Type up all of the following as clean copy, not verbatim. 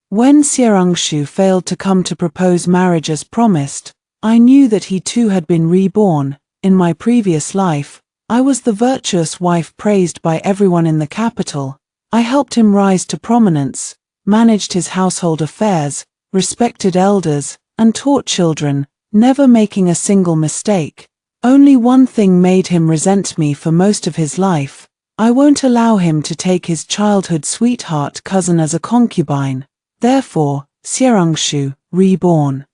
When Xierangshu failed to come to propose marriage as promised, I knew that he too had been reborn. In my previous life, I was the virtuous wife praised by everyone in the capital. I helped him rise to prominence, managed his household affairs, respected elders, and taught children, never making a single mistake. Only one thing made him resent me for most of his life. I won't allow him to take his childhood sweetheart cousin as a concubine. Therefore, Xierangshu, reborn,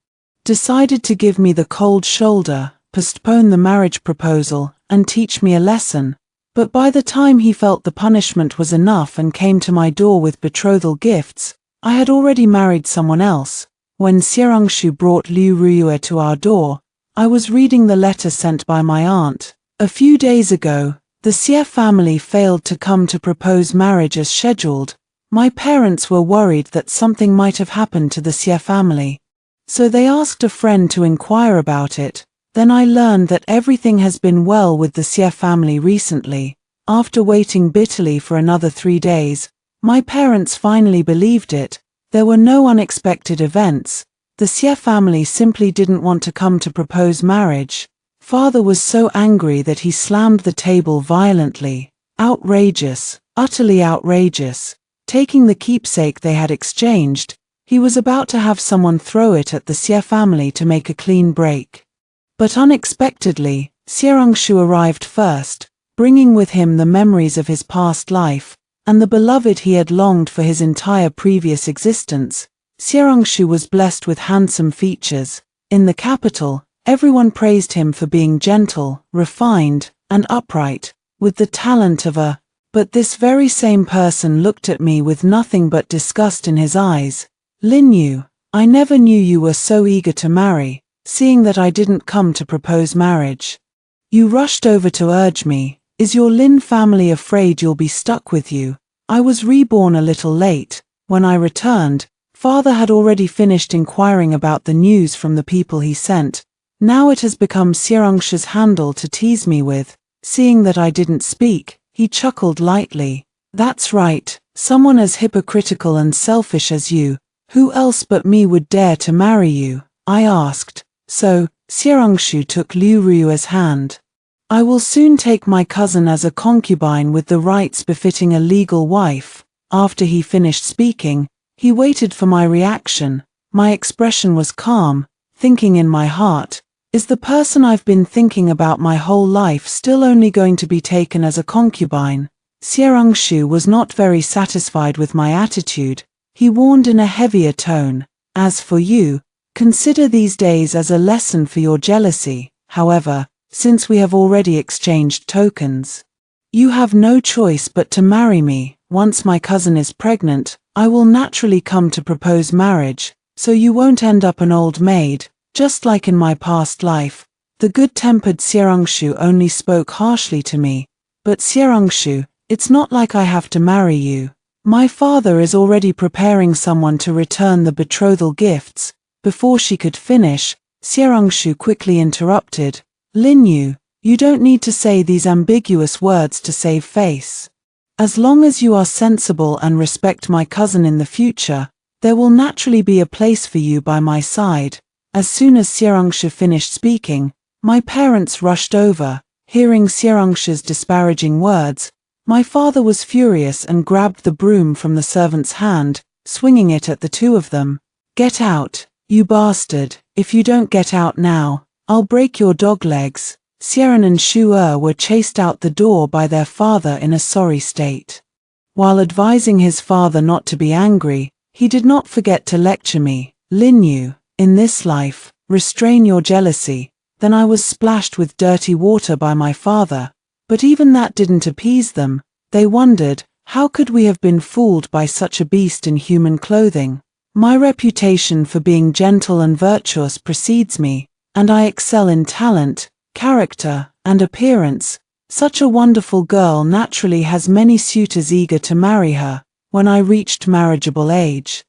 decided to give me the cold shoulder, postpone the marriage proposal, and teach me a lesson. But by the time he felt the punishment was enough and came to my door with betrothal gifts, I had already married someone else. When Xierangshu brought Liu Ruyue to our door, I was reading the letter sent by my aunt. A few days ago, the Xie family failed to come to propose marriage as scheduled. My parents were worried that something might have happened to the Xie family. So they asked a friend to inquire about it. Then I learned that everything has been well with the Xie family recently. After waiting bitterly for another 3 days, my parents finally believed it. There were no unexpected events. The Xie family simply didn't want to come to propose marriage. Father was so angry that he slammed the table violently. Outrageous, utterly outrageous. Taking the keepsake they had exchanged, he was about to have someone throw it at the Xie family to make a clean break. But unexpectedly, Xierangshu arrived first, bringing with him the memories of his past life, and the beloved he had longed for his entire previous existence. Xierangshu was blessed with handsome features. In the capital, everyone praised him for being gentle, refined, and upright, with the talent of a... But this very same person looked at me with nothing but disgust in his eyes. "Lin Yu, I never knew you were so eager to marry, seeing that I didn't come to propose marriage. You rushed over to urge me. Is your Lin family afraid you'll be stuck with you?" I was reborn a little late. When I returned, Father had already finished inquiring about the news from the people he sent. Now it has become Xierangshu's handle to tease me with. Seeing that I didn't speak, he chuckled lightly. "That's right, someone as hypocritical and selfish as you. Who else but me would dare to marry you?" I asked. So, Xierangshu took Liu Ruyue's hand. "I will soon take my cousin as a concubine with the rights befitting a legal wife." After he finished speaking, he waited for my reaction. My expression was calm, thinking in my heart, is the person I've been thinking about my whole life still only going to be taken as a concubine? Xierangshu was not very satisfied with my attitude. He warned in a heavier tone, "As for you, consider these days as a lesson for your jealousy. However, since we have already exchanged tokens, you have no choice but to marry me. Once my cousin is pregnant, I will naturally come to propose marriage, so you won't end up an old maid, just like in my past life." The good-tempered Xierangshu only spoke harshly to me. "But Xierangshu, it's not like I have to marry you. My father is already preparing someone to return the betrothal gifts." Before she could finish, Xierangshu quickly interrupted. "Lin Yu, you don't need to say these ambiguous words to save face. As long as you are sensible and respect my cousin in the future, there will naturally be a place for you by my side." As soon as Xierangshu finished speaking, my parents rushed over. Hearing Xierangshu's disparaging words, my father was furious and grabbed the broom from the servant's hand, swinging it at the two of them. "Get out, you bastard. If you don't get out now, I'll break your dog legs." Xiaran and Shu were chased out the door by their father in a sorry state. While advising his father not to be angry, he did not forget to lecture me. "Lin Yu, in this life, restrain your jealousy." Then I was splashed with dirty water by my father. But even that didn't appease them. They wondered, how could we have been fooled by such a beast in human clothing? My reputation for being gentle and virtuous precedes me, and I excel in talent, character, and appearance. Such a wonderful girl naturally has many suitors eager to marry her. When I reached marriageable age,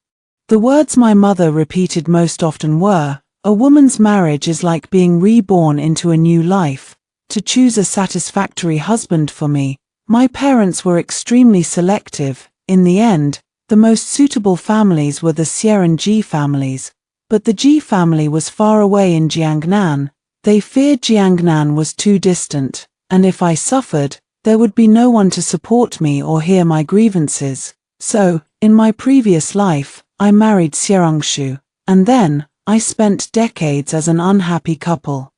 the words my mother repeated most often were, "A woman's marriage is like being reborn into a new life." To choose a satisfactory husband for me, my parents were extremely selective. In the end, The most suitable families were the Sierran Ji families, but the Ji family was far away in Jiangnan. They feared Jiangnan was too distant, and if I suffered, there would be no one to support me or hear my grievances. So, in my previous life, I married Xierangshu, and then, I spent decades as an unhappy couple.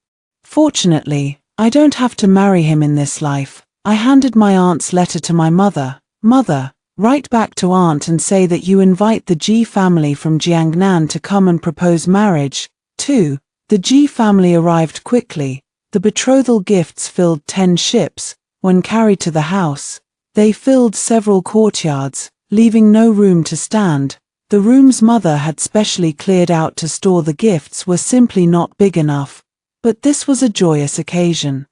Fortunately, I don't have to marry him in this life. I handed my aunt's letter to my mother. Mother, write back to aunt and say that you invite the Ji family from Jiangnan to come and propose marriage. 2. The Ji family arrived quickly. The betrothal gifts filled 10 ships. When carried to the house, they filled several courtyards, leaving no room to stand. The rooms mother had specially cleared out to store the gifts were simply not big enough. But this was a joyous occasion.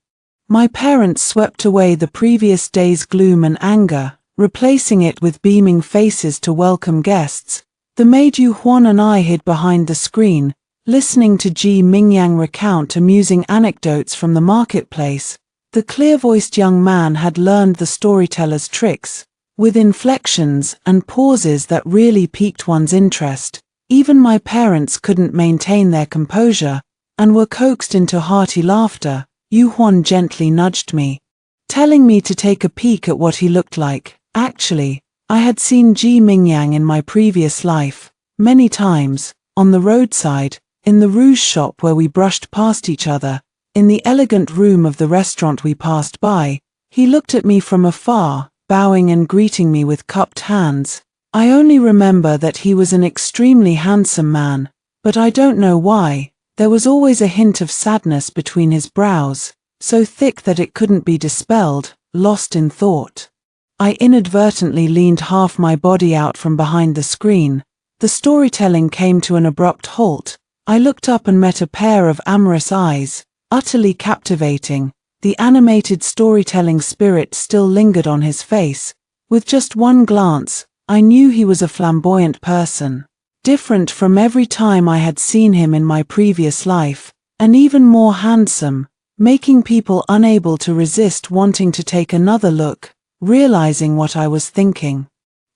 My parents swept away the previous day's gloom and anger, replacing it with beaming faces to welcome guests. The maid Yu Huan and I hid behind the screen, listening to Ji Mingyang recount amusing anecdotes from the marketplace. The clear-voiced young man had learned the storyteller's tricks, with inflections and pauses that really piqued one's interest. Even my parents couldn't maintain their composure, and were coaxed into hearty laughter. Yu Huan gently nudged me, telling me to take a peek at what he looked like. Actually, I had seen Ji Mingyang in my previous life, many times, on the roadside, in the rouge shop where we brushed past each other, in the elegant room of the restaurant we passed by. He looked at me from afar, bowing and greeting me with cupped hands. I only remember that he was an extremely handsome man, but I don't know why. There was always a hint of sadness between his brows, so thick that it couldn't be dispelled. Lost in thought, I inadvertently leaned half my body out from behind the screen. The storytelling came to an abrupt halt. I looked up and met a pair of amorous eyes, utterly captivating. The animated storytelling spirit still lingered on his face. With just one glance, I knew he was a flamboyant person, different from every time I had seen him in my previous life, and even more handsome, making people unable to resist wanting to take another look. Realizing what I was thinking,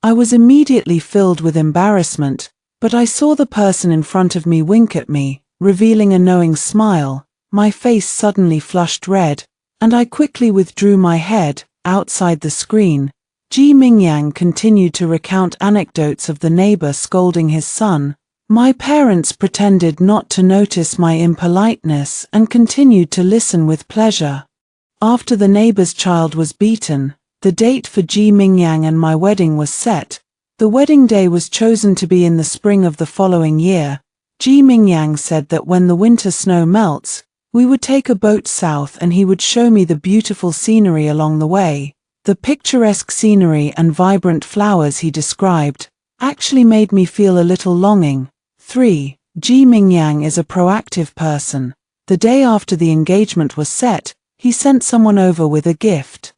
I was immediately filled with embarrassment, but I saw the person in front of me wink at me, revealing a knowing smile. My face suddenly flushed red, and I quickly withdrew my head. Outside the screen, Ji Mingyang continued to recount anecdotes of the neighbor scolding his son. My parents pretended not to notice my impoliteness and continued to listen with pleasure. After the neighbor's child was beaten, the date for Ji Mingyang and my wedding was set. The wedding day was chosen to be in the spring of the following year. Ji Mingyang said that when the winter snow melts, we would take a boat south and he would show me the beautiful scenery along the way. The picturesque scenery and vibrant flowers he described actually made me feel a little longing. 3. Ji Mingyang is a proactive person. The day after the engagement was set, he sent someone over with a gift.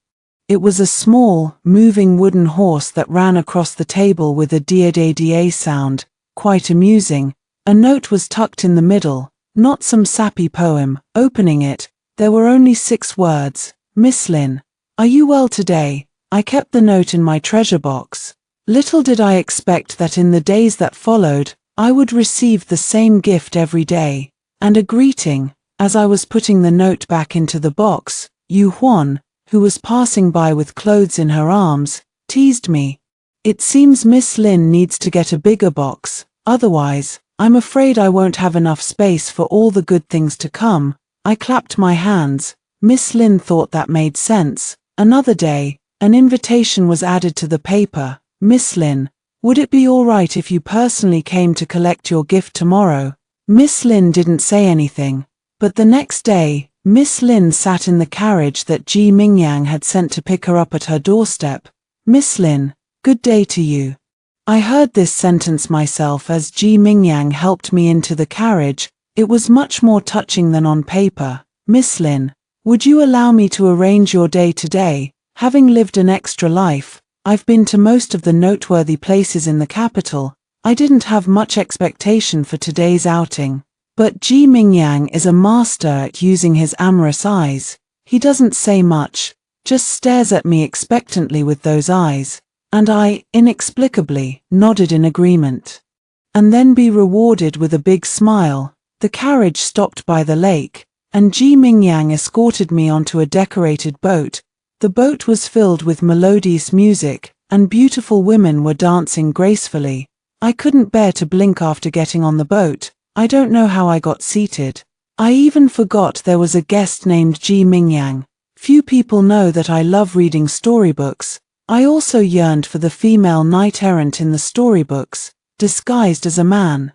It was a small, moving wooden horse that ran across the table with a da-da-da sound, quite amusing. A note was tucked in the middle, not some sappy poem. Opening it, there were only 6 words. Miss Lin, are you well today? I kept the note in my treasure box. Little did I expect that in the days that followed, I would receive the same gift every day, and a greeting. As I was putting the note back into the box, Yu Huan, who was passing by with clothes in her arms, teased me. It seems Miss Lin needs to get a bigger box, otherwise, I'm afraid I won't have enough space for all the good things to come. I clapped my hands. Miss Lin thought that made sense. Another day, an invitation was added to the paper. Miss Lin, would it be all right if you personally came to collect your gift tomorrow? Miss Lin didn't say anything, but the next day, Miss Lin sat in the carriage that Ji Mingyang had sent to pick her up at her doorstep. Miss Lin, good day to you. I heard this sentence myself as Ji Mingyang helped me into the carriage. It was much more touching than on paper. Miss Lin, would you allow me to arrange your day today? Having lived an extra life, I've been to most of the noteworthy places in the capital. I didn't have much expectation for today's outing. But Ji Mingyang is a master at using his amorous eyes. He doesn't say much, just stares at me expectantly with those eyes. and I, inexplicably, nodded in agreement. And then be rewarded with a big smile. The carriage stopped by the lake, and Ji Mingyang escorted me onto a decorated boat. The boat was filled with melodious music, and beautiful women were dancing gracefully. I couldn't bear to blink after getting on the boat. I don't know how I got seated. I even forgot there was a guest named Ji Mingyang. Few people know that I love reading storybooks. I also yearned for the female knight-errant in the storybooks, disguised as a man.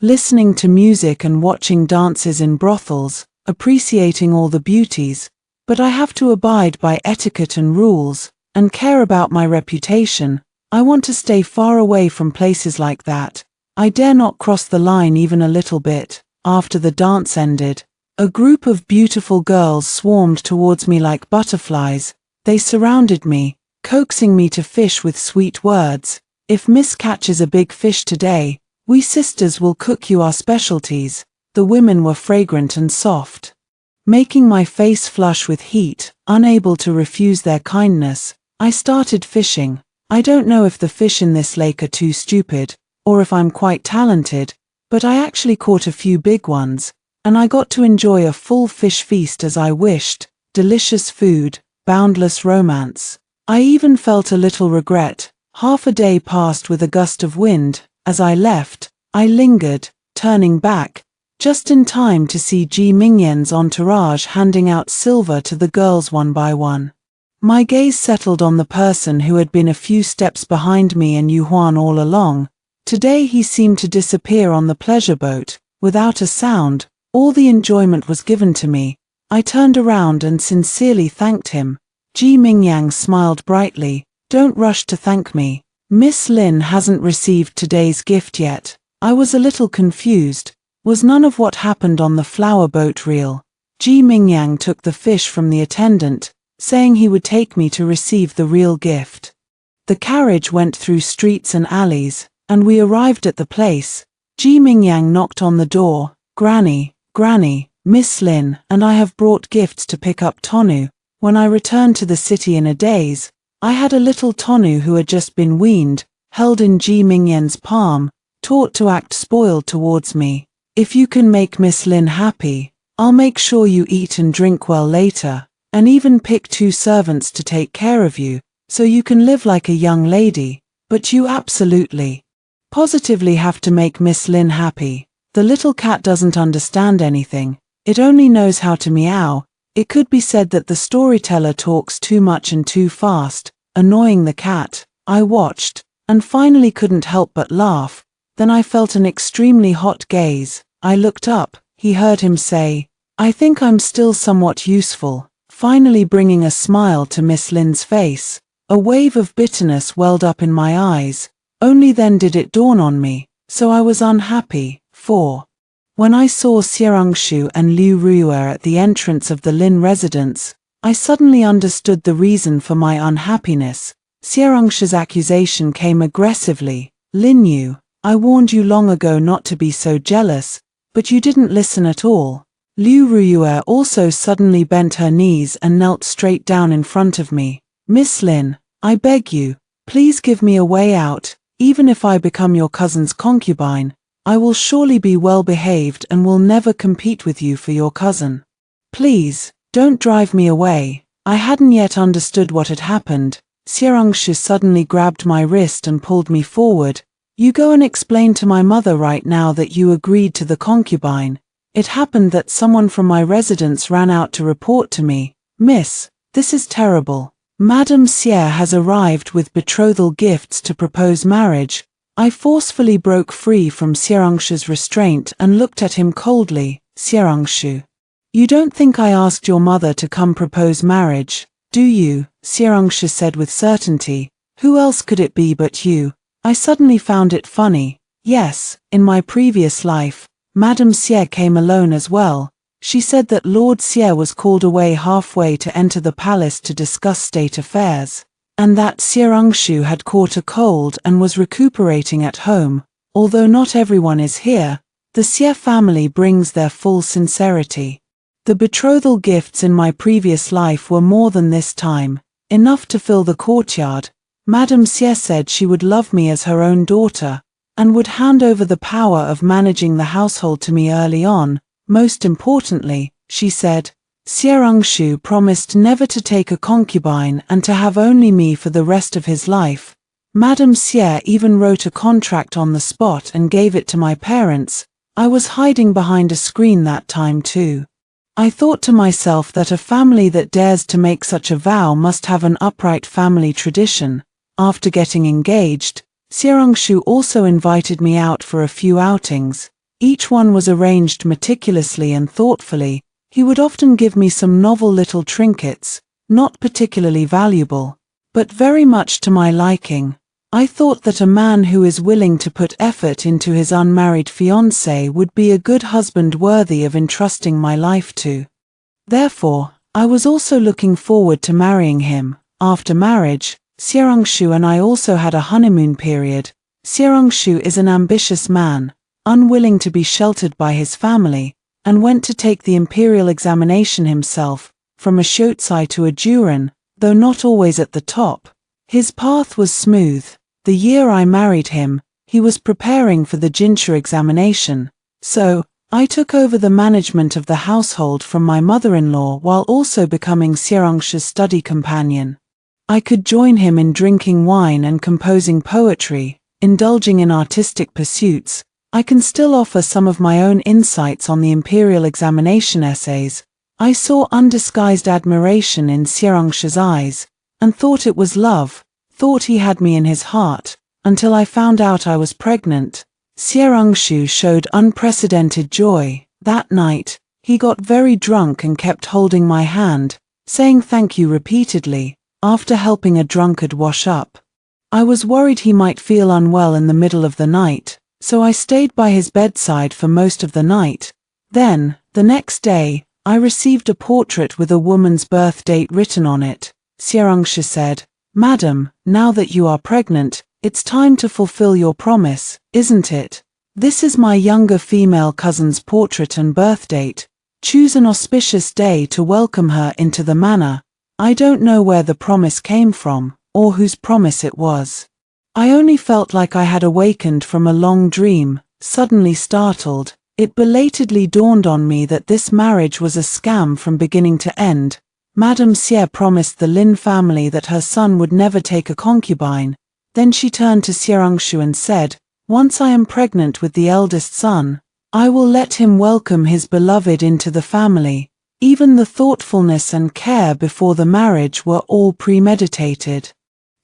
Listening to music and watching dances in brothels, appreciating all the beauties, but I have to abide by etiquette and rules, and care about my reputation. I want to stay far away from places like that. I dare not cross the line even a little bit. After the dance ended, a group of beautiful girls swarmed towards me like butterflies. They surrounded me, coaxing me to fish with sweet words. If Miss catches a big fish today, we sisters will cook you our specialties. The women were fragrant and soft, making my face flush with heat. Unable to refuse their kindness, I started fishing. I don't know if the fish in this lake are too stupid, or if I'm quite talented, but I actually caught a few big ones, and I got to enjoy a full fish feast as I wished. Delicious food, boundless romance. I even felt a little regret. Half a day passed with a gust of wind. As I left, I lingered, turning back, just in time to see Ji Mingyang's entourage handing out silver to the girls one by one. My gaze settled on the person who had been a few steps behind me and Yuhuan all along. Today he seemed to disappear on the pleasure boat. Without a sound, all the enjoyment was given to me. I turned around and sincerely thanked him. Ji Mingyang smiled brightly. Don't rush to thank me. Miss Lin hasn't received today's gift yet. I was a little confused. Was none of what happened on the flower boat real? Ji Mingyang took the fish from the attendant, saying he would take me to receive the real gift. The carriage went through streets and alleys, and we arrived at the place. Ji Mingyang knocked on the door. Granny, Miss Lin and I have brought gifts to pick up Tonu. When I returned to the city in a daze, I had a little Tonu who had just been weaned, held in Ji Mingyang's palm, taught to act spoiled towards me. If you can make Miss Lin happy, I'll make sure you eat and drink well later, and even pick 2 servants to take care of you, so you can live like a young lady. But you absolutely, positively have to make Miss Lin happy. The little cat doesn't understand anything. It only knows how to meow. It could be said that the storyteller talks too much and too fast, annoying the cat. I watched, and finally couldn't help but laugh. Then I felt an extremely hot gaze. I looked up. He heard him say, "I think I'm still somewhat useful," finally bringing a smile to Miss Lin's face. A wave of bitterness welled up in my eyes. Only then did it dawn on me. So I was unhappy. 4. When I saw Xierangshu and Liu Ruier at the entrance of the Lin residence, I suddenly understood the reason for my unhappiness. Xierangshu's accusation came aggressively. "Lin Yu, I warned you long ago not to be so jealous, but you didn't listen at all." Liu Ruier also suddenly bent her knees and knelt straight down in front of me. "Miss Lin, I beg you, please give me a way out. Even if I become your cousin's concubine, I will surely be well behaved and will never compete with you for your cousin. Please, don't drive me away." I hadn't yet understood what had happened. Xierangshu suddenly grabbed my wrist and pulled me forward. "You go and explain to my mother right now that you agreed to the concubine. It happened that someone from my residence ran out to report to me. Miss, this is terrible. Madame Xie has arrived with betrothal gifts to propose marriage." I forcefully broke free from Xierangshu's restraint and looked at him coldly. "Xierangshu, you don't think I asked your mother to come propose marriage, do you?" Xierangshu said with certainty. "Who else could it be but you?" I suddenly found it funny. Yes, in my previous life, Madame Xie came alone as well. She said that Lord Xie was called away halfway to enter the palace to discuss state affairs, and that Xierangshu had caught a cold and was recuperating at home. Although not everyone is here, the Xie family brings their full sincerity. The betrothal gifts in my previous life were more than this time, enough to fill the courtyard. Madame Xie said she would love me as her own daughter, and would hand over the power of managing the household to me early on. Most importantly, she said, Xie promised never to take a concubine and to have only me for the rest of his life. Madame Xie even wrote a contract on the spot and gave it to my parents. I was hiding behind a screen that time too. I thought to myself that a family that dares to make such a vow must have an upright family tradition. After getting engaged, Xie also invited me out for a few outings. Each one was arranged meticulously and thoughtfully. He would often give me some novel little trinkets, not particularly valuable, but very much to my liking. I thought that a man who is willing to put effort into his unmarried fiancée would be a good husband worthy of entrusting my life to. Therefore, I was also looking forward to marrying him. After marriage, Xie and I also had a honeymoon period. Xie is an ambitious man, unwilling to be sheltered by his family, and went to take the imperial examination himself, from a Shotsai to a Juren, though not always at the top. His path was smooth. The year I married him, he was preparing for the Jinsha examination, so I took over the management of the household from my mother-in-law while also becoming Xie study companion. I could join him in drinking wine and composing poetry, indulging in artistic pursuits. I can still offer some of my own insights on the imperial examination essays. I saw undisguised admiration in Xie eyes, and thought it was love, thought he had me in his heart, until I found out I was pregnant. Xie showed unprecedented joy. That night, he got very drunk and kept holding my hand, saying thank you repeatedly, after helping a drunkard wash up. I was worried he might feel unwell in the middle of the night, so I stayed by his bedside for most of the night. Then, the next day, I received a portrait with a woman's birth date written on it. Xie said, Madam, now that you are pregnant, it's time to fulfill your promise, isn't it? This is my younger female cousin's portrait and birth date. Choose an auspicious day to welcome her into the manor. I don't know where the promise came from, or whose promise it was. I only felt like I had awakened from a long dream. Suddenly startled, it belatedly dawned on me that this marriage was a scam from beginning to end. Madame Xie promised the Lin family that her son would never take a concubine. Then she turned to Xie and said, once I am pregnant with the eldest son, I will let him welcome his beloved into the family. Even the thoughtfulness and care before the marriage were all premeditated.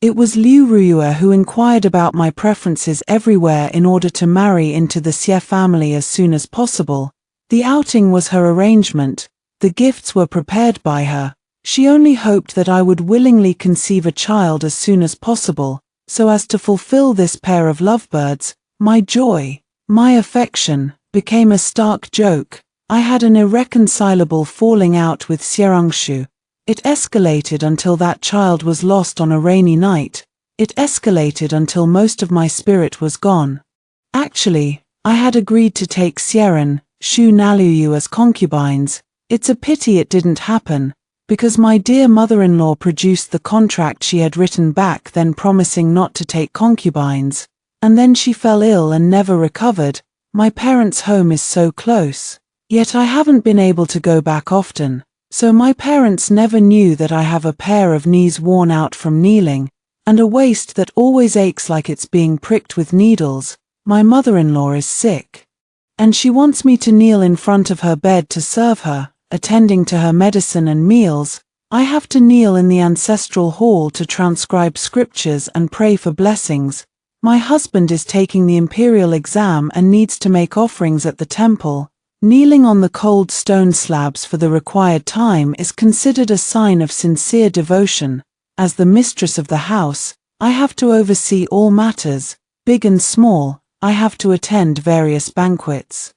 It was Liu Ruya who inquired about my preferences everywhere in order to marry into the Xie family as soon as possible. The outing was her arrangement. The gifts were prepared by her. She only hoped that I would willingly conceive a child as soon as possible, so as to fulfill this pair of lovebirds. My joy, my affection, became a stark joke. I had an irreconcilable falling out with Xie. It escalated until that child was lost on a rainy night. It escalated until most of my spirit was gone. Actually, I had agreed to take Xie Shu Naluyu as concubines. It's a pity it didn't happen, because my dear mother-in-law produced the contract she had written back then promising not to take concubines, and then she fell ill and never recovered. My parents' home is so close, yet I haven't been able to go back often. So my parents never knew that I have a pair of knees worn out from kneeling, and a waist that always aches like it's being pricked with needles. My mother-in-law is sick, and she wants me to kneel in front of her bed to serve her, attending to her medicine and meals. I have to kneel in the ancestral hall to transcribe scriptures and pray for blessings. My husband is taking the imperial exam and needs to make offerings at the temple. Kneeling on the cold stone slabs for the required time is considered a sign of sincere devotion. As the mistress of the house, I have to oversee all matters, big and small. I have to attend various banquets,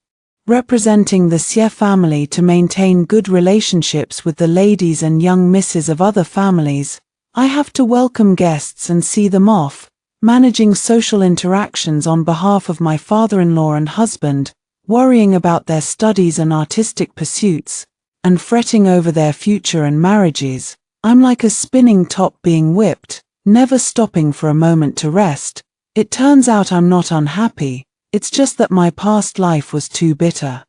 representing the Xie family, to maintain good relationships with the ladies and young misses of other families. I have to welcome guests and see them off, managing social interactions on behalf of my father-in-law and husband, worrying about their studies and artistic pursuits, and fretting over their future and marriages. I'm like a spinning top being whipped. never stopping for a moment to rest. It turns out I'm not unhappy, it's just that my past life was too bitter.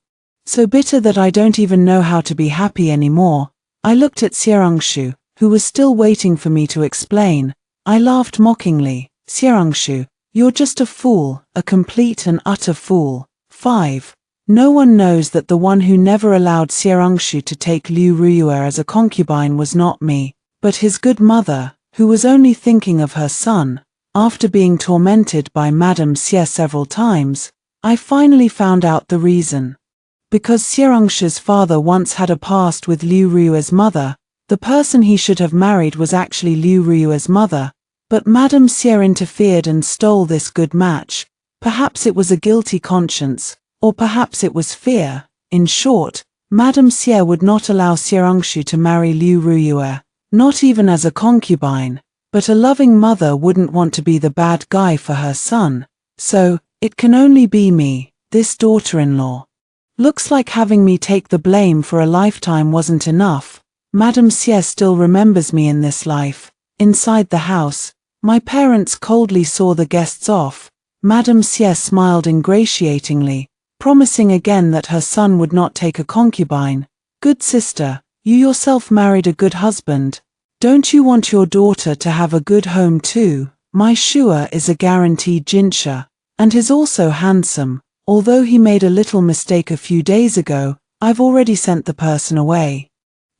So bitter that I don't even know how to be happy anymore. I looked at Xierangshu, who was still waiting for me to explain. I laughed mockingly. Xierangshu, you're just a fool, a complete and utter fool. 5. No one knows that the one who never allowed Xierangshu to take Liu Ruiyue as a concubine was not me, but his good mother, who was only thinking of her son. After being tormented by Madame Xie several times, I finally found out the reason. Because Xierangshu's father once had a past with Liu Ruiyue's mother, the person he should have married was actually Liu Ruiyue's mother, but Madame Xie interfered and stole this good match. Perhaps it was a guilty conscience, or perhaps it was fear. In short, Madame Xie would not allow Xierangshu to marry Liu Ruiyue, not even as a concubine, but a loving mother wouldn't want to be the bad guy for her son. So, it can only be me, this daughter-in-law. Looks like having me take the blame for a lifetime wasn't enough. Madame Xie still remembers me in this life. Inside the house, my parents coldly saw the guests off. Madame Xie smiled ingratiatingly, promising again that her son would not take a concubine. Good sister, you yourself married a good husband. Don't you want your daughter to have a good home too? My Shua is a guaranteed Jinsha, and is also handsome. Although he made a little mistake a few days ago, I've already sent the person away.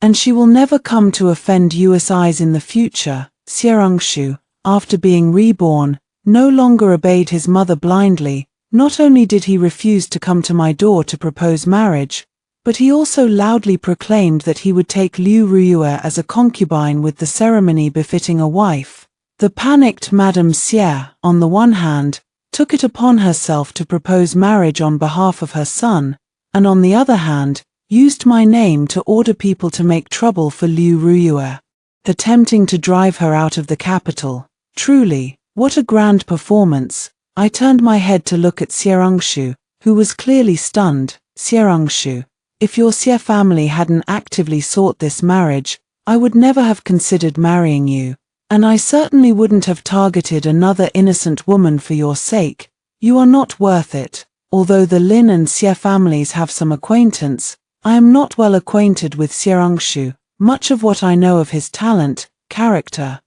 And she will never come to offend Yu's eyes in the future. Xierangshu, after being reborn, no longer obeyed his mother blindly. Not only did he refuse to come to my door to propose marriage, but he also loudly proclaimed that he would take Liu Ruiyue as a concubine with the ceremony befitting a wife. The panicked Madame Xie, on the one hand, took it upon herself to propose marriage on behalf of her son, and on the other hand, used my name to order people to make trouble for Liu Ruiyue, attempting to drive her out of the capital. Truly, what a grand performance. I turned my head to look at Xierangshu, who was clearly stunned. Xierangshu, if your Xie family hadn't actively sought this marriage, I would never have considered marrying you, and I certainly wouldn't have targeted another innocent woman for your sake. You are not worth it. Although the Lin and Xie families have some acquaintance, I am not well acquainted with Xierangshu. Much of what I know of his talent, character,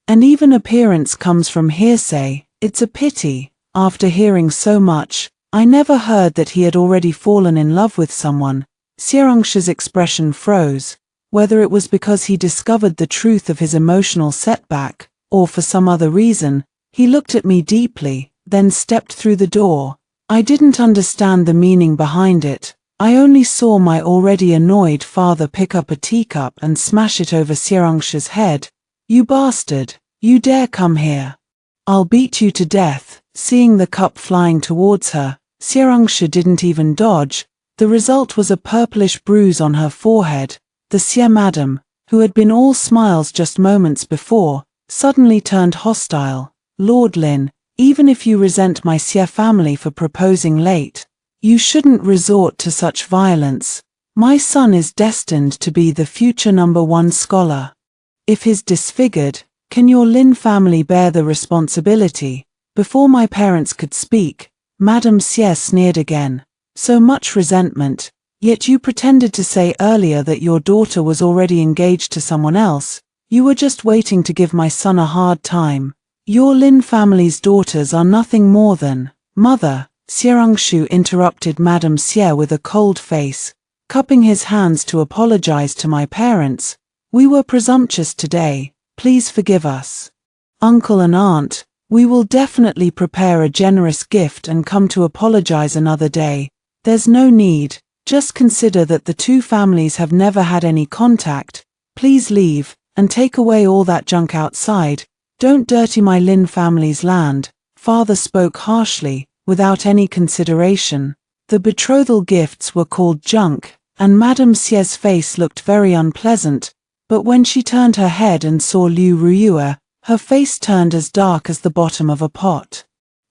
and even appearance comes from hearsay. It's a pity, after hearing so much, I never heard that he had already fallen in love with someone. Xierangshu's expression froze. Whether it was because he discovered the truth of his emotional setback, or for some other reason, he looked at me deeply, then stepped through the door. I didn't understand the meaning behind it. I only saw my already annoyed father pick up a teacup and smash it over Xierangshu's head. You bastard, you dare come here. I'll beat you to death. Seeing the cup flying towards her, Xierangshu didn't even dodge. The result was a purplish bruise on her forehead. The Xie madam, who had been all smiles just moments before, suddenly turned hostile. Lord Lin, even if you resent my Xie family for proposing late, you shouldn't resort to such violence. My son is destined to be the future #1 scholar. If he's disfigured, can your Lin family bear the responsibility? Before my parents could speak, Madame Xie sneered again. So much resentment, yet you pretended to say earlier that your daughter was already engaged to someone else. You were just waiting to give my son a hard time. Your Lin family's daughters are nothing more than mother. Xierangshu interrupted Madame Xie with a cold face, cupping his hands to apologize to my parents. We were presumptuous today. Please forgive us. Uncle and aunt, we will definitely prepare a generous gift and come to apologize another day. There's no need. Just consider that the two families have never had any contact. Please leave, and take away all that junk outside. Don't dirty my Lin family's land. Father spoke harshly, without any consideration. The betrothal gifts were called junk, and Madame Xie's face looked very unpleasant. But when she turned her head and saw Liu Ruiyue, her face turned as dark as the bottom of a pot.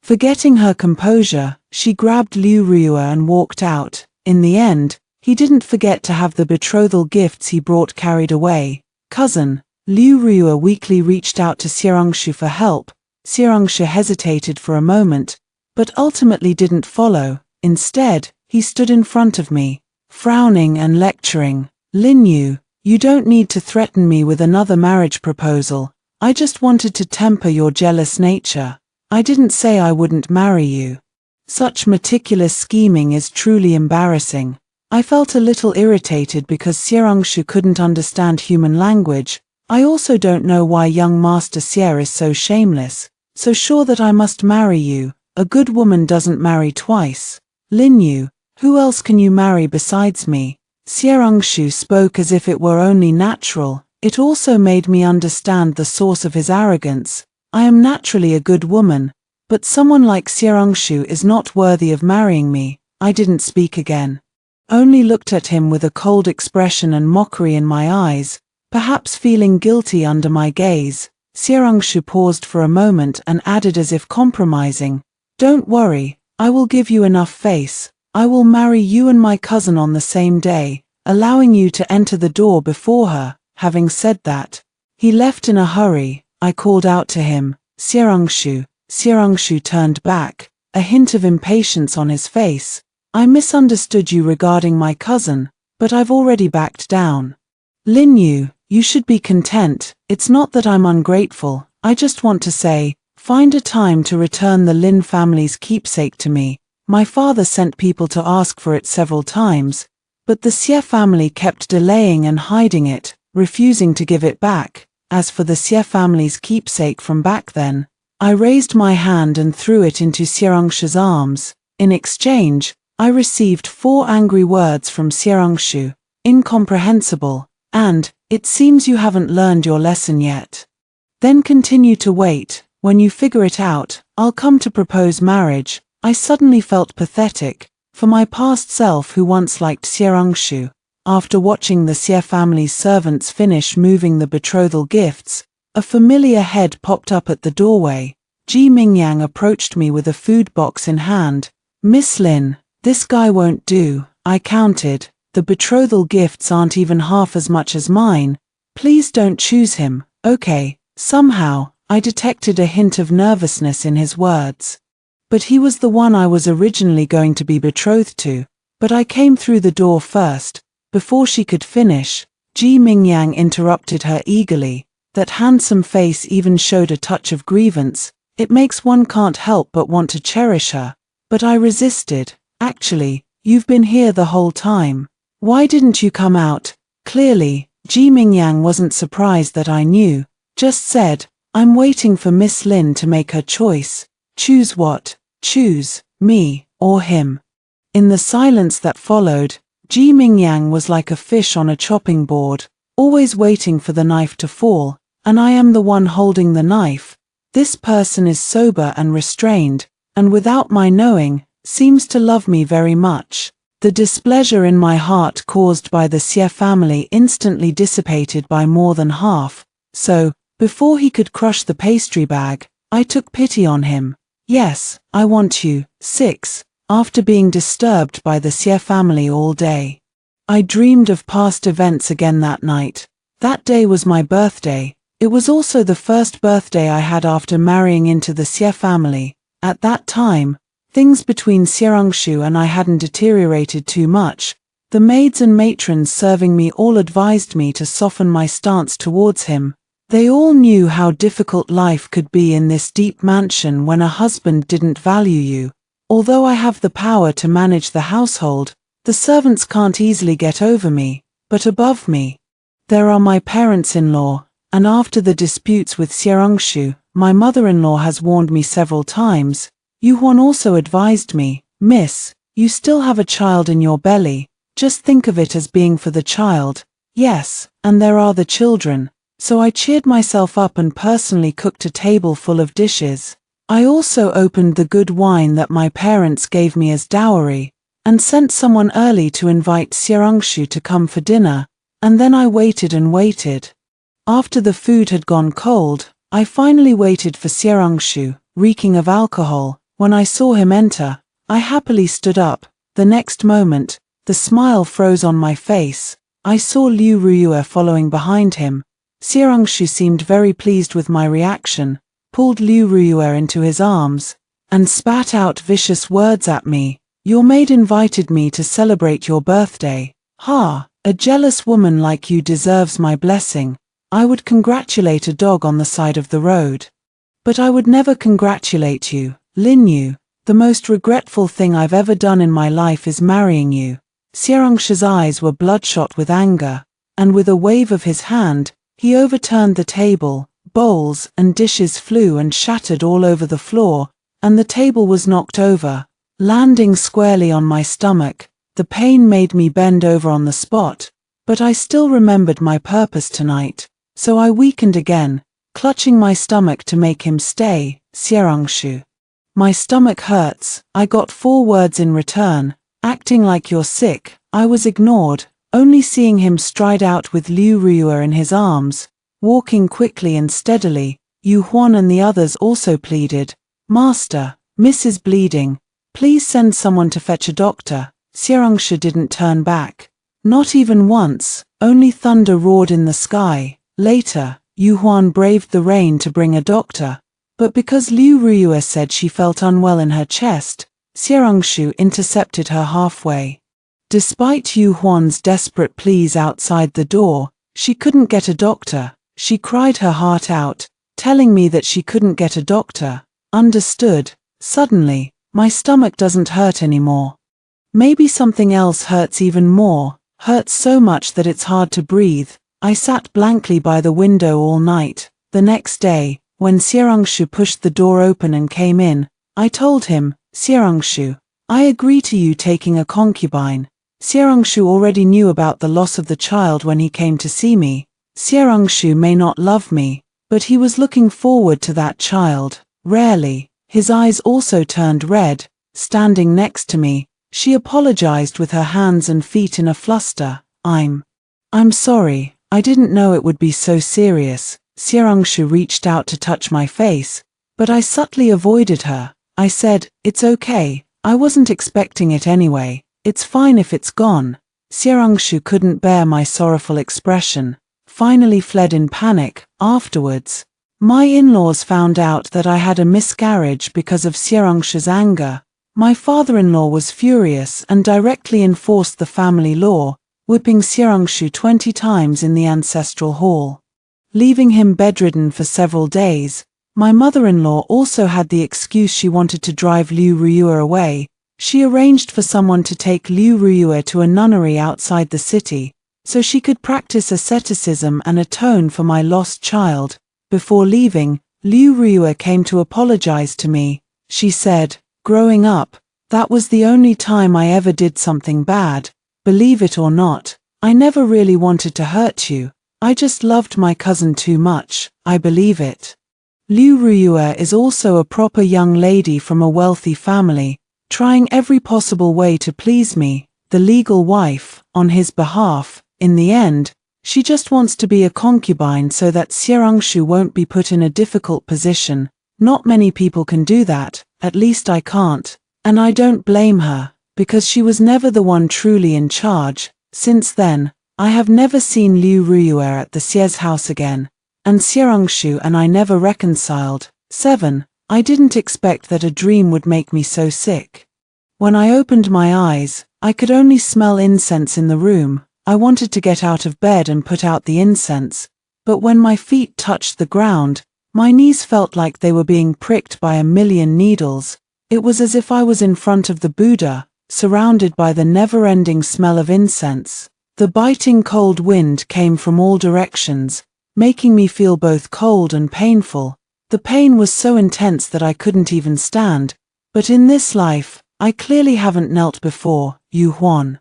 Forgetting her composure, she grabbed Liu Ruiyue and walked out. In the end, he didn't forget to have the betrothal gifts he brought carried away. Cousin, Liu Ruya weakly reached out to Xiaongshu for help. Xiaongshu hesitated for a moment, but ultimately didn't follow. Instead, he stood in front of me, frowning and lecturing. Lin Yu, you don't need to threaten me with another marriage proposal. I just wanted to temper your jealous nature. I didn't say I wouldn't marry you. Such meticulous scheming is truly embarrassing. I felt a little irritated because Xiaongshu couldn't understand human language. I also don't know why young Master Xie is so shameless, so sure that I must marry you. A good woman doesn't marry twice. Lin Yu, who else can you marry besides me? Xiaongshu spoke as if it were only natural. It also made me understand the source of his arrogance. I am naturally a good woman, but someone like Xiaongshu is not worthy of marrying me. I didn't speak again. Only looked at him with a cold expression and mockery in my eyes, perhaps feeling guilty under my gaze. Xiaongshu paused for a moment and added as if compromising, "Don't worry, I will give you enough face. I will marry you and my cousin on the same day, allowing you to enter the door before her." Having said that, he left in a hurry. I called out to him, "Xiaongshu." Xiaongshu turned back, a hint of impatience on his face. "I misunderstood you regarding my cousin, but I've already backed down. Lin Yu, you should be content. It's not that I'm ungrateful. I just want to say, find a time to return the Lin family's keepsake to me. My father sent people to ask for it several times, but the Xie family kept delaying and hiding it, refusing to give it back. As for the Xie family's keepsake from back then, I raised my hand and threw it into Xiaongshu's arms. In exchange, I received 4 angry words from Xiaongshu, incomprehensible, and, it seems you haven't learned your lesson yet. Then continue to wait. When you figure it out, I'll come to propose marriage." I suddenly felt pathetic, for my past self who once liked Xiaongshu. After watching the Xie family's servants finish moving the betrothal gifts, a familiar head popped up at the doorway. Ji Mingyang approached me with a food box in hand. "Miss Lin, this guy won't do," I counted. "The betrothal gifts aren't even half as much as mine. Please don't choose him, okay?" Somehow, I detected a hint of nervousness in his words. But he was the one I was originally going to be betrothed to. But I came through the door first. Before she could finish, Ji Mingyang interrupted her eagerly. That handsome face even showed a touch of grievance. It makes one can't help but want to cherish her. But I resisted. "Actually, you've been here the whole time. Why didn't you come out?" Clearly, Ji Mingyang wasn't surprised that I knew. Just said, "I'm waiting for Miss Lin to make her choice." "Choose what?" "Choose, me, or him." In the silence that followed, Ji Mingyang was like a fish on a chopping board, always waiting for the knife to fall, and I am the one holding the knife. This person is sober and restrained, and without my knowing, seems to love me very much. The displeasure in my heart caused by the Xie family instantly dissipated by more than half, so, before he could crush the pastry bag, I took pity on him. "Yes, I want you." 6. After being disturbed by the Xie family all day, I dreamed of past events again that night. That day was my birthday. It was also the first birthday I had after marrying into the Xie family. At that time, things between Xiaongshu and I hadn't deteriorated too much. The maids and matrons serving me all advised me to soften my stance towards him. They all knew how difficult life could be in this deep mansion when a husband didn't value you. Although I have the power to manage the household, the servants can't easily get over me, but above me, there are my parents-in-law, and after the disputes with Xiaongshu, my mother-in-law has warned me several times. Yu Huan also advised me, "Miss, you still have a child in your belly, just think of it as being for the child." Yes, and there are the children. So I cheered myself up and personally cooked a table full of dishes. I also opened the good wine that my parents gave me as dowry, and sent someone early to invite Xiaongshu to come for dinner, and then I waited and waited. After the food had gone cold, I finally waited for Xiaongshu, reeking of alcohol. When I saw him enter, I happily stood up. The next moment, the smile froze on my face. I saw Liu Ruya following behind him. Xierangshu seemed very pleased with my reaction, pulled Liu Ruiyue into his arms, and spat out vicious words at me. Your maid invited me to celebrate your birthday. Ha! A jealous woman like you deserves my blessing. I would congratulate a dog on the side of the road. But I would never congratulate you, Lin Yu. The most regretful thing I've ever done in my life is marrying you. Xierangshu's eyes were bloodshot with anger, and with a wave of his hand, he overturned the table. Bowls and dishes flew and shattered all over the floor, and the table was knocked over, landing squarely on my stomach. The pain made me bend over on the spot, but I still remembered my purpose tonight, so I weakened again, clutching my stomach to make him stay. Xierangshu. My stomach hurts. I got 4 words in return. Acting like you're sick. I was ignored, only seeing him stride out with Liu Ruiyue in his arms, walking quickly and steadily. Yu Huan and the others also pleaded, Master, Miss is bleeding. Please send someone to fetch a doctor. Xierangshu didn't turn back. Not even once. Only thunder roared in the sky. Later, Yu Huan braved the rain to bring a doctor. But because Liu Ruiyue said she felt unwell in her chest, Xierangshu intercepted her halfway. Despite Yu Huan's desperate pleas outside the door, she couldn't get a doctor. She cried her heart out, telling me that she couldn't get a doctor. Understood. Suddenly, my stomach doesn't hurt anymore. Maybe something else hurts even more, hurts so much that it's hard to breathe. I sat blankly by the window all night. The next day, when Xierangshu pushed the door open and came in, I told him, Xierangshu, I agree to you taking a concubine. Xierangshu already knew about the loss of the child when he came to see me. Xierangshu may not love me, but he was looking forward to that child. Rarely. His eyes also turned red. Standing next to me, she apologized with her hands and feet in a fluster. I'm sorry, I didn't know it would be so serious. Xierangshu reached out to touch my face, but I subtly avoided her. I said, it's okay, I wasn't expecting it anyway. It's fine if it's gone. Xierangshu couldn't bear my sorrowful expression, finally fled in panic. Afterwards, my in-laws found out that I had a miscarriage because of Xierangshu's anger. My father-in-law was furious and directly enforced the family law, whipping Xierangshu 20 times in the ancestral hall, leaving him bedridden for several days. My mother-in-law also had the excuse she wanted to drive Liu Ruiyue away. She arranged for someone to take Liu Ruiyue to a nunnery outside the city, so she could practice asceticism and atone for my lost child. Before leaving, Liu Ruiyue came to apologize to me. She said, growing up, that was the only time I ever did something bad. Believe it or not, I never really wanted to hurt you. I just loved my cousin too much. I believe it. Liu Ruiyue is also a proper young lady from a wealthy family, trying every possible way to please me, the legal wife, on his behalf. In the end, she just wants to be a concubine so that Xierangshu won't be put in a difficult position. Not many people can do that, at least I can't. And I don't blame her, because she was never the one truly in charge. Since then, I have never seen Liu Ruiyue at the Xie's house again, and Xierangshu and I never reconciled. 7. I didn't expect that a dream would make me so sick. When I opened my eyes, I could only smell incense in the room. I wanted to get out of bed and put out the incense, but when my feet touched the ground, my knees felt like they were being pricked by a million needles. It was as if I was in front of the Buddha, surrounded by the never-ending smell of incense. The biting cold wind came from all directions, making me feel both cold and painful. The pain was so intense that I couldn't even stand. But in this life, I clearly haven't knelt before. Yu Huan,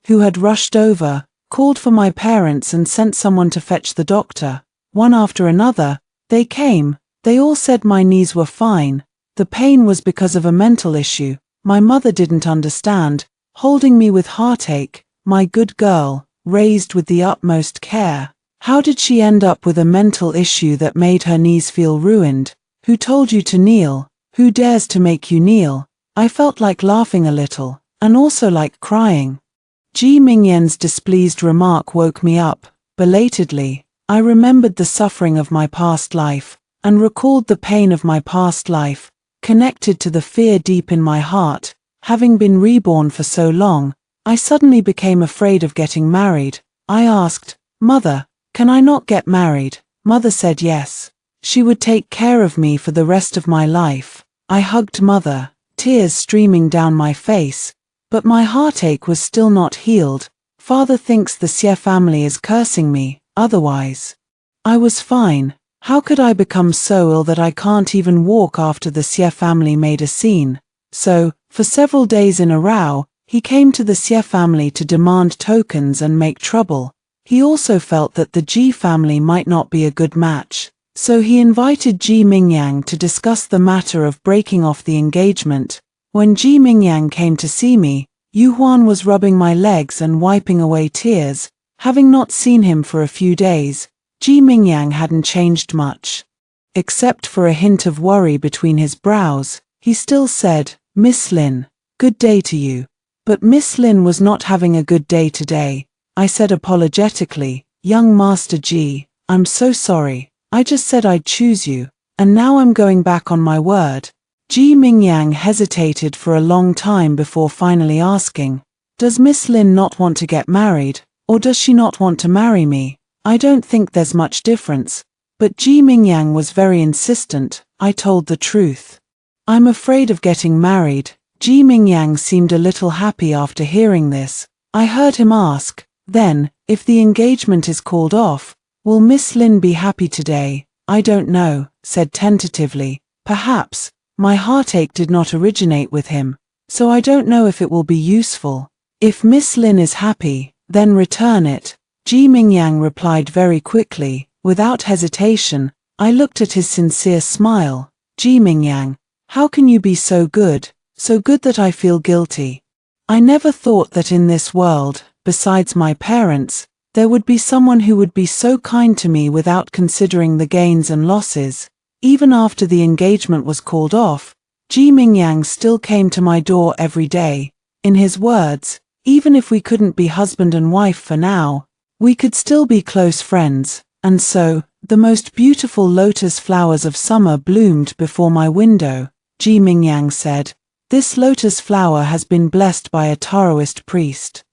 who had rushed over, called for my parents and sent someone to fetch the doctor. One after another, they came. They all said my knees were fine. The pain was because of a mental issue. My mother didn't understand, holding me with heartache. My good girl, raised with the utmost care. How did she end up with a mental issue that made her knees feel ruined? Who told you to kneel? Who dares to make you kneel? I felt like laughing a little, and also like crying. Ji Mingyan's displeased remark woke me up. Belatedly, I remembered the suffering of my past life, and recalled the pain of my past life, connected to the fear deep in my heart. Having been reborn for so long, I suddenly became afraid of getting married. I asked, "Mother, can I not get married?" Mother said yes. She would take care of me for the rest of my life. I hugged Mother, tears streaming down my face, but my heartache was still not healed. Father thinks the Xie family is cursing me, otherwise I was fine. How could I become so ill that I can't even walk after the Xie family made a scene? So, for several days in a row, he came to the Xie family to demand tokens and make trouble. He also felt that the Ji family might not be a good match. So he invited Ji Mingyang to discuss the matter of breaking off the engagement. When Ji Mingyang came to see me, Yu Huan was rubbing my legs and wiping away tears. Having not seen him for a few days, Ji Mingyang hadn't changed much. Except for a hint of worry between his brows, he still said, "Miss Lin, good day to you." But Miss Lin was not having a good day today. I said apologetically, "Young Master Ji, I'm so sorry. I just said I'd choose you, and now I'm going back on my word." Ji Mingyang hesitated for a long time before finally asking, "Does Miss Lin not want to get married, or does she not want to marry me? I don't think there's much difference." But Ji Mingyang was very insistent. I told the truth. "I'm afraid of getting married." Ji Mingyang seemed a little happy after hearing this. I heard him ask, "Then, if the engagement is called off, will Miss Lin be happy today?" "I don't know," said tentatively. "Perhaps." My heartache did not originate with him, so I don't know if it will be useful. "If Miss Lin is happy, then return it." Ji Mingyang replied very quickly, without hesitation. I looked at his sincere smile. "Ji Mingyang, how can you be so good that I feel guilty? I never thought that in this world, besides my parents, there would be someone who would be so kind to me without considering the gains and losses." Even after the engagement was called off, Ji Mingyang still came to my door every day. In his words, even if we couldn't be husband and wife for now, we could still be close friends. And so, the most beautiful lotus flowers of summer bloomed before my window. Ji Mingyang said, "This lotus flower has been blessed by a Taoist priest.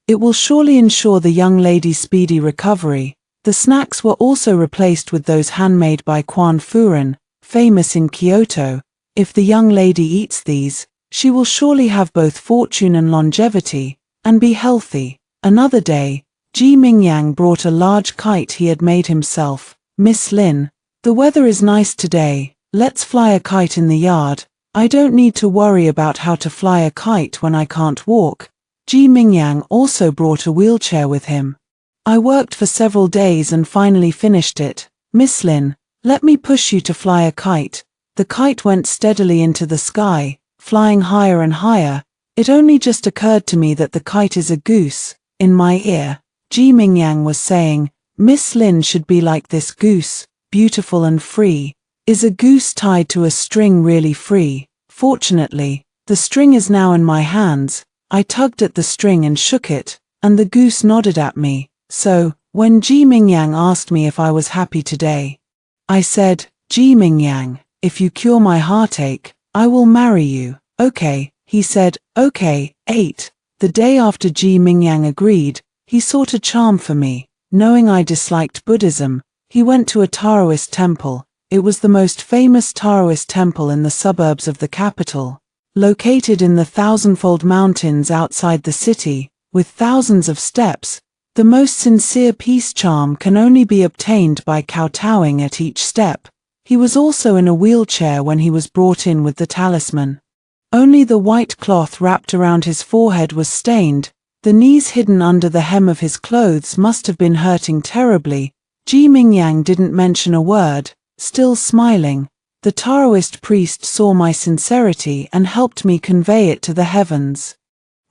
It will surely ensure the young lady's speedy recovery." The snacks were also replaced with those handmade by Quan Furen, famous in Kyoto. "If the young lady eats these, she will surely have both fortune and longevity, and be healthy." Another day, Ji Mingyang brought a large kite he had made himself. "Miss Lin, the weather is nice today. Let's fly a kite in the yard. I don't need to worry about how to fly a kite when I can't walk." Ji Mingyang also brought a wheelchair with him. I worked for several days and finally finished it. "Miss Lin, let me push you to fly a kite." The kite went steadily into the sky, flying higher and higher. It only just occurred to me that the kite is a goose. In my ear, Ji Mingyang was saying, "Miss Lin should be like this goose, beautiful and free." Is a goose tied to a string really free? Fortunately, the string is now in my hands. I tugged at the string and shook it, and the goose nodded at me. So, when Ji Mingyang asked me if I was happy today, I said, "Ji Mingyang, if you cure my heartache, I will marry you." "Okay," he said. "Okay." 8. The day after Ji Mingyang agreed, he sought a charm for me. Knowing I disliked Buddhism, he went to a Taoist temple. It was the most famous Taoist temple in the suburbs of the capital, located in the thousandfold mountains outside the city, with thousands of steps. The most sincere peace charm can only be obtained by kowtowing at each step. He was also in a wheelchair when he was brought in with the talisman. Only the white cloth wrapped around his forehead was stained. The knees hidden under the hem of his clothes must have been hurting terribly. Ji Mingyang didn't mention a word, still smiling. The Taoist priest saw my sincerity and helped me convey it to the heavens,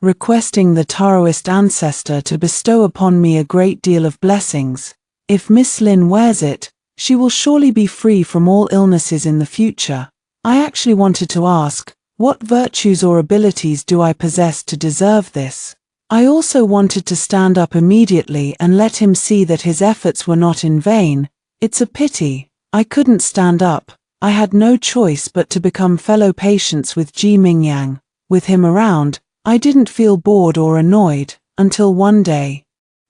requesting the Taoist ancestor to bestow upon me a great deal of blessings. If Miss Lin wears it, she will surely be free from all illnesses in the future. I actually wanted to ask, what virtues or abilities do I possess to deserve this? I also wanted to stand up immediately and let him see that his efforts were not in vain. It's a pity I couldn't stand up. I had no choice but to become fellow patients with Ji Mingyang. With him around, I didn't feel bored or annoyed, until one day.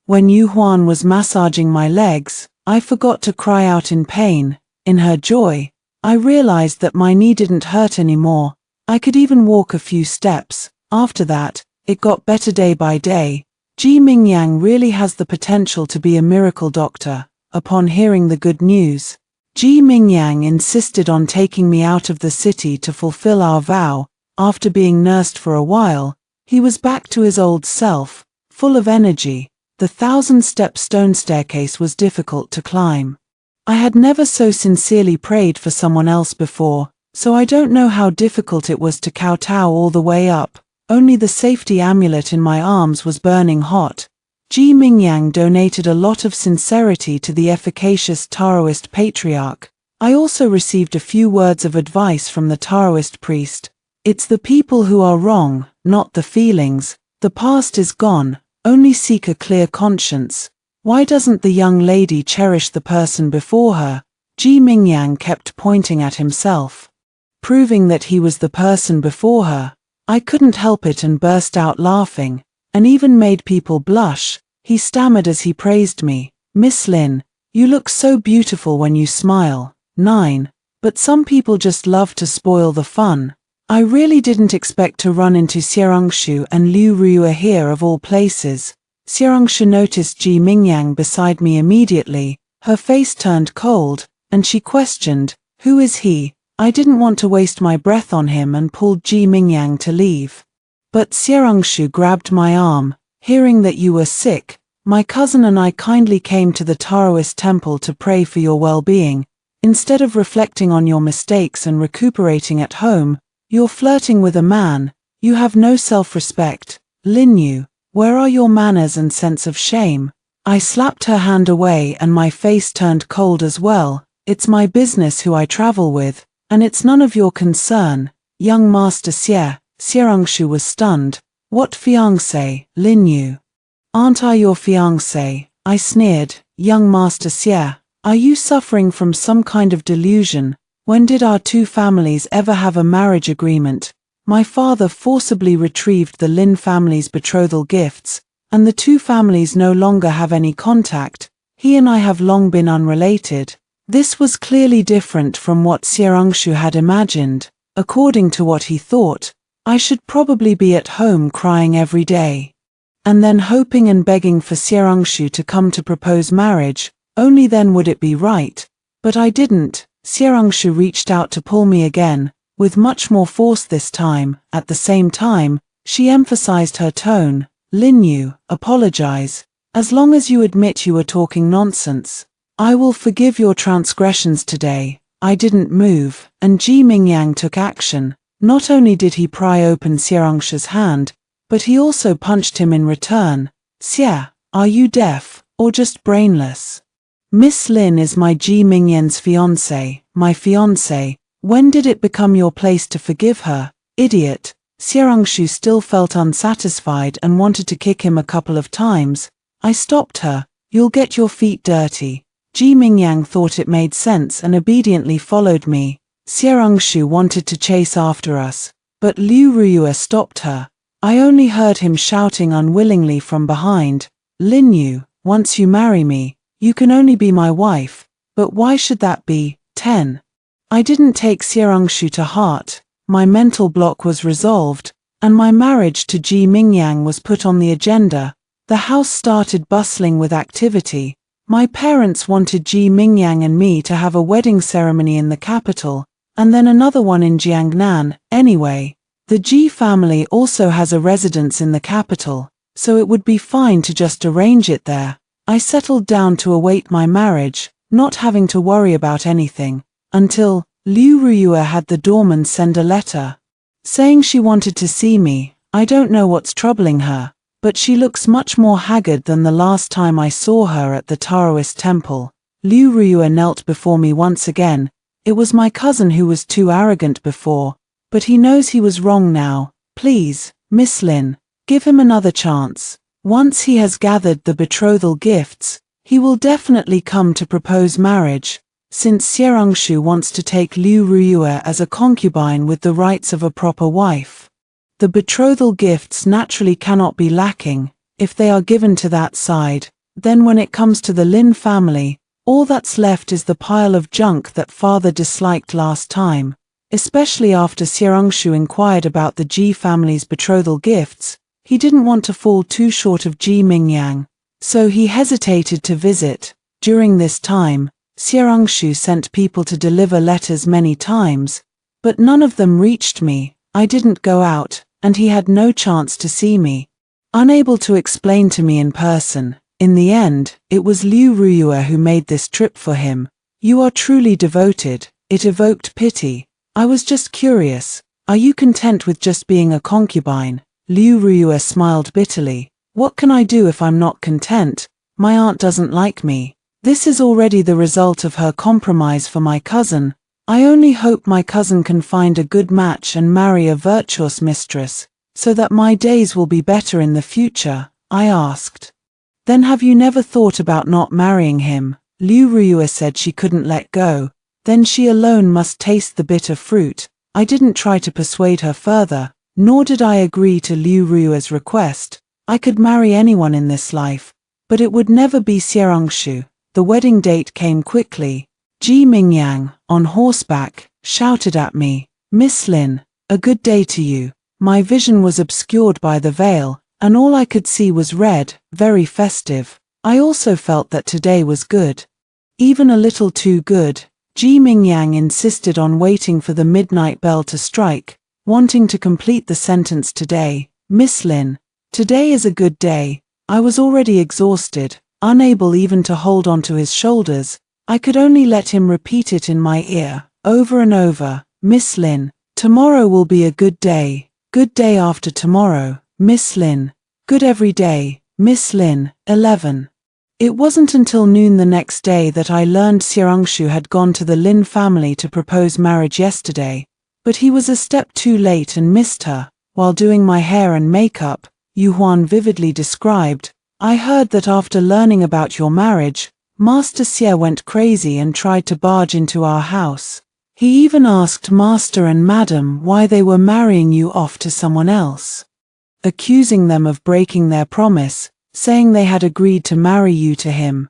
When Yu Huan was massaging my legs, I forgot to cry out in pain. In her joy, I realized that my knee didn't hurt anymore. I could even walk a few steps. After that, it got better day by day. Ji Mingyang really has the potential to be a miracle doctor. Upon hearing the good news, Ji Mingyang insisted on taking me out of the city to fulfill our vow. After being nursed for a while, he was back to his old self, full of energy. The 1,000-step stone staircase was difficult to climb. I had never so sincerely prayed for someone else before, so I don't know how difficult it was to kowtow all the way up. Only the safety amulet in my arms was burning hot. Ji Mingyang donated a lot of sincerity to the efficacious Taoist patriarch. I also received a few words of advice from the Taoist priest. It's the people who are wrong, not the feelings. The past is gone, only seek a clear conscience. Why doesn't the young lady cherish the person before her? Ji Mingyang kept pointing at himself, proving that he was the person before her. I couldn't help it and burst out laughing, and even made people blush. He stammered as he praised me. Miss Lin, you look so beautiful when you smile. 9. But some people just love to spoil the fun. I really didn't expect to run into Xierangshu and Liu Ruya here of all places. Xierangshu noticed Ji Mingyang beside me immediately. Her face turned cold, and she questioned, "Who is he?" I didn't want to waste my breath on him and pulled Ji Mingyang to leave. But Xierangshu grabbed my arm. "Hearing that you were sick, my cousin and I kindly came to the Taoist temple to pray for your well-being. Instead of reflecting on your mistakes and recuperating at home, you're flirting with a man. You have no self-respect. Lin Yu, where are your manners and sense of shame?" I slapped her hand away and my face turned cold as well. "It's my business who I travel with, and it's none of your concern." Young Master Xie, Xierangshu was stunned. "What fiancé, Lin Yu? Aren't I your fiancé?" I sneered. "Young Master Xie, are you suffering from some kind of delusion? When did our two families ever have a marriage agreement? My father forcibly retrieved the Lin family's betrothal gifts, and the two families no longer have any contact. He and I have long been unrelated." This was clearly different from what Xierangshu had imagined. According to what he thought, I should probably be at home crying every day, and then hoping and begging for Xierangshu to come to propose marriage. Only then would it be right. But I didn't. Xierangshu reached out to pull me again, with much more force this time. At the same time, she emphasized her tone. "Lin Yu, apologize. As long as you admit you were talking nonsense, I will forgive your transgressions today." I didn't move, and Ji Mingyang took action. Not only did he pry open Xierangshu's hand, but he also punched him in return. "Xie, are you deaf, or just brainless? Miss Lin is my Ji Mingyang's fiancé." "My fiancé? When did it become your place to forgive her, idiot?" Xierangshu still felt unsatisfied and wanted to kick him a couple of times. I stopped her. "You'll get your feet dirty." Ji Mingyang thought it made sense and obediently followed me. Xierangshu wanted to chase after us, but Liu Ruya stopped her. I only heard him shouting unwillingly from behind, "Lin Yu, once you marry me, you can only be my wife." But why should that be? 10. I didn't take Xierangshu to heart. My mental block was resolved, and my marriage to Ji Mingyang was put on the agenda. The house started bustling with activity. My parents wanted Ji Mingyang and me to have a wedding ceremony in the capital, and then another one in Jiangnan. Anyway, the Ji family also has a residence in the capital, so it would be fine to just arrange it there. I settled down to await my marriage, not having to worry about anything, until Liu Ruya had the doorman send a letter saying she wanted to see me. I don't know what's troubling her, but she looks much more haggard than the last time I saw her at the Taoist temple. Liu Ruya knelt before me once again. It was my cousin who was too arrogant before, but he knows he was wrong now. "Please, Miss Lin, Give him another chance. Once he has gathered the betrothal gifts, he will definitely come to propose marriage, since Xierangshu wants to take Liu Ruiyue as a concubine with the rights of a proper wife. The betrothal gifts naturally cannot be lacking, if they are given to that side. Then when it comes to the Lin family, all that's left is the pile of junk that father disliked last time, especially after Xierangshu inquired about the Ji family's betrothal gifts. He didn't want to fall too short of Ji Mingyang, so he hesitated to visit. During this time, Xierangshu sent people to deliver letters many times, but none of them reached me. I didn't go out, and he had no chance to see me. Unable to explain to me in person, in the end, it was Liu Ruiyue who made this trip for him. You are truly devoted. It evoked pity. I was just curious. Are you content with just being a concubine? Liu Ruiyue smiled bitterly. What can I do if I'm not content? My aunt doesn't like me. This is already the result of her compromise for my cousin. I only hope my cousin can find a good match and marry a virtuous mistress, so that my days will be better in the future, I asked. Then have you never thought about not marrying him? Liu Ruiyue said she couldn't let go. Then she alone must taste the bitter fruit. I didn't try to persuade her further, nor did I agree to Liu Ruiyue's request. I could marry anyone in this life, but it would never be Xierangshu. The wedding date came quickly. Ji Mingyang, on horseback, shouted at me, Miss Lin, a good day to you. My vision was obscured by the veil, and all I could see was red, very festive. I also felt that today was good. Even a little too good. Ji Mingyang insisted on waiting for the midnight bell to strike, wanting to complete the sentence today. Miss Lin, today is a good day. I was already exhausted, unable even to hold onto his shoulders. I could only let him repeat it in my ear, over and over. Miss Lin, tomorrow will be a good day. Good day after tomorrow, Miss Lin. Good every day, Miss Lin. 11. It wasn't until noon the next day that I learned Xierangshu had gone to the Lin family to propose marriage yesterday, but he was a step too late and missed her. While doing my hair and makeup, Yu Huan vividly described, I heard that after learning about your marriage, Master Xie went crazy and tried to barge into our house. He even asked Master and Madam why they were marrying you off to someone else, accusing them of breaking their promise, saying they had agreed to marry you to him.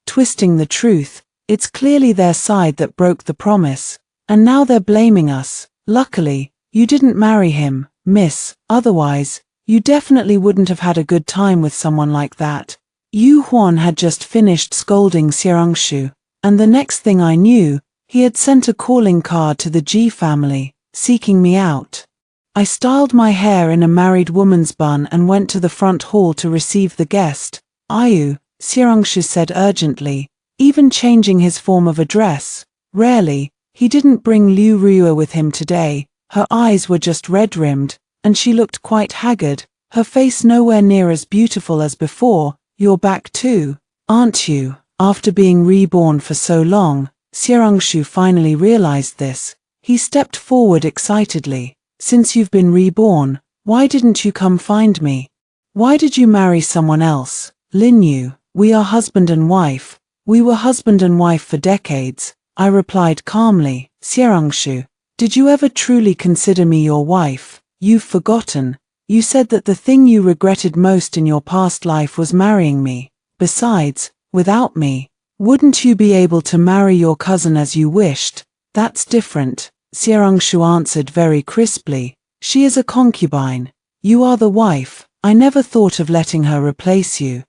Twisting the truth, it's clearly their side that broke the promise, and now they're blaming us. Luckily, you didn't marry him, miss, otherwise, you definitely wouldn't have had a good time with someone like that. Yu Huan had just finished scolding Xierangshu, and the next thing I knew, he had sent a calling card to the Ji family, seeking me out. I styled my hair in a married woman's bun and went to the front hall to receive the guest. Ayu, Xierangshu said urgently, even changing his form of address. Rarely, he didn't bring Liu Ruiyue with him today. Her eyes were just red-rimmed, and she looked quite haggard, her face nowhere near as beautiful as before. You're back too, aren't you? After being reborn for so long, Xierangshu finally realized this. He stepped forward excitedly. Since you've been reborn, why didn't you come find me? Why did you marry someone else? Lin Yu, we are husband and wife. We were husband and wife for decades, I replied calmly. Xierangshu, did you ever truly consider me your wife? You've forgotten. You said that the thing you regretted most in your past life was marrying me. Besides, without me, wouldn't you be able to marry your cousin as you wished? That's different, Xierangshu answered very crisply. She is a concubine. You are the wife. I never thought of letting her replace you.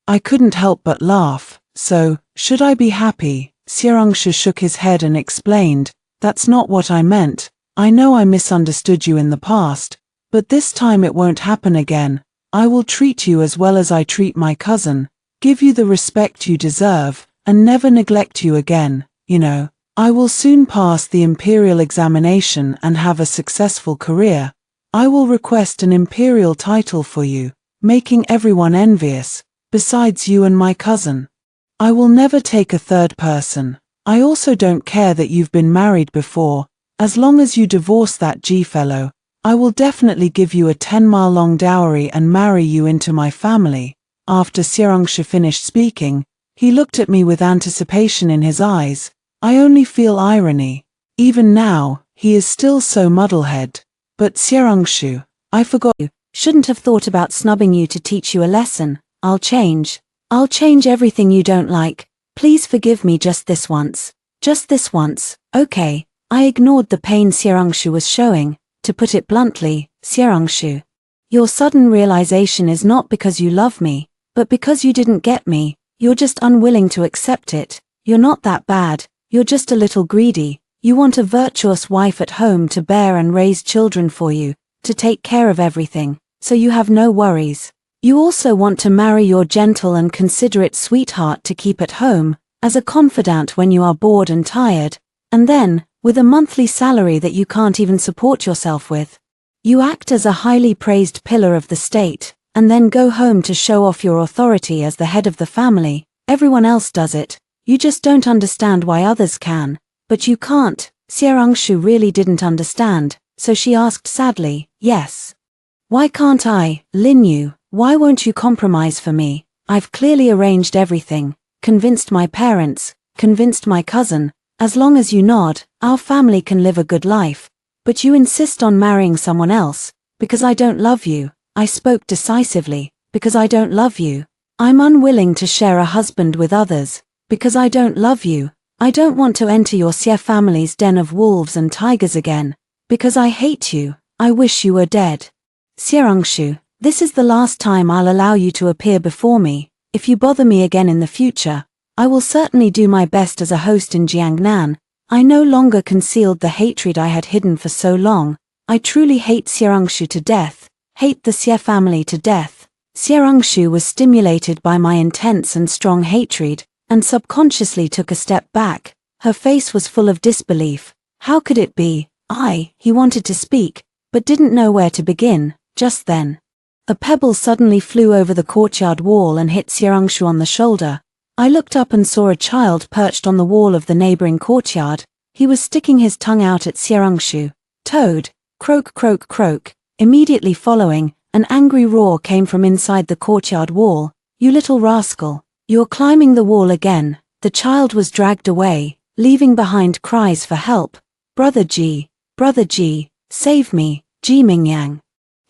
I couldn't help but laugh. So, should I be happy? Xierangshu shook his head and explained, that's not what I meant. I know I misunderstood you in the past, but this time it won't happen again. I will treat you as well as I treat my cousin, give you the respect you deserve, and never neglect you again. You know, I will soon pass the imperial examination and have a successful career. I will request an imperial title for you, making everyone envious, besides you and my cousin. I will never take a third person. I also don't care that you've been married before, as long as you divorce that G fellow. I will definitely give you a 10-mile-long dowry and marry you into my family. After Seorangshu finished speaking, he looked at me with anticipation in his eyes. I only feel irony. Even now, he is still so muddlehead. But Seorangshu, I forgot. Shouldn't have thought about snubbing you to teach you a lesson. I'll change. I'll change everything you don't like. Please forgive me just this once. Just this once, okay. I ignored the pain Seorangshu was showing. To put it bluntly, Seorangshu, your sudden realization is not because you love me, but because you didn't get me. You're just unwilling to accept it. You're not that bad. You're just a little greedy. You want a virtuous wife at home to bear and raise children for you, to take care of everything, so you have no worries. You also want to marry your gentle and considerate sweetheart to keep at home, as a confidant when you are bored and tired, and then, with a monthly salary that you can't even support yourself with, you act as a highly praised pillar of the state, and then go home to show off your authority as the head of the family. Everyone else does it. You just don't understand why others can. But you can't. Seorangshu really didn't understand, so she asked sadly, yes. Why can't I, Linyu? Why won't you compromise for me? I've clearly arranged everything, convinced my parents, convinced my cousin. As long as you nod, our family can live a good life. But you insist on marrying someone else, because I don't love you. I spoke decisively, because I don't love you. I'm unwilling to share a husband with others, because I don't love you. I don't want to enter your Xie family's den of wolves and tigers again, because I hate you. I wish you were dead. Seorangshu, this is the last time I'll allow you to appear before me. If you bother me again in the future, I will certainly do my best as a host in Jiangnan. I no longer concealed the hatred I had hidden for so long. I truly hate Seorangshu to death, hate the Xie family to death. Seorangshu was stimulated by my intense and strong hatred, and subconsciously took a step back. Her face was full of disbelief. How could it be? He wanted to speak, but didn't know where to begin. Just then, a pebble suddenly flew over the courtyard wall and hit Seorangshu on the shoulder. I looked up and saw a child perched on the wall of the neighboring courtyard. He was sticking his tongue out at Seorangshu. Toad, croak croak croak. Immediately following, an angry roar came from inside the courtyard wall. You little rascal. You're climbing the wall again. The child was dragged away, leaving behind cries for help. Brother Ji, save me. Ji Mingyang,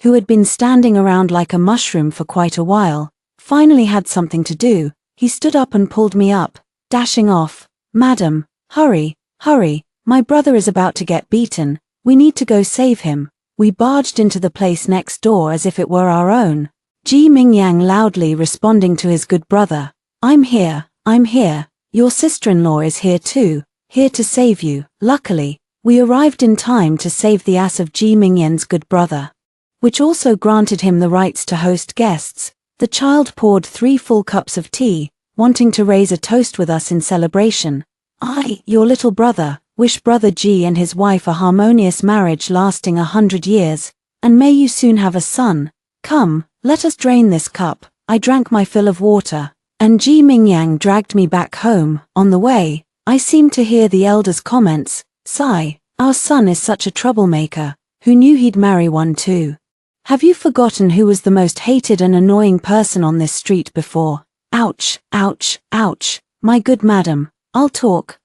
who had been standing around like a mushroom for quite a while, finally had something to do. He stood up and pulled me up, dashing off. Madam, hurry, my brother is about to get beaten. We need to go save him. We barged into the place next door as if it were our own. Ji Mingyang loudly responding to his good brother. I'm here. Your sister-in-law is here too, here to save you. Luckily, we arrived in time to save the ass of Ji Mingyang's good brother, which also granted him the rights to host guests. The child poured 3 full cups of tea, wanting to raise a toast with us in celebration. I, your little brother, wish Brother Ji and his wife a harmonious marriage lasting 100 years, and may you soon have a son. Come, let us drain this cup. I drank my fill of water, and Ji Mingyang dragged me back home. On the way, I seemed to hear the elder's comments. Sigh, our son is such a troublemaker. Who knew he'd marry one too? Have you forgotten who was the most hated and annoying person on this street before? Ouch, ouch, ouch. My good madam, I'll talk,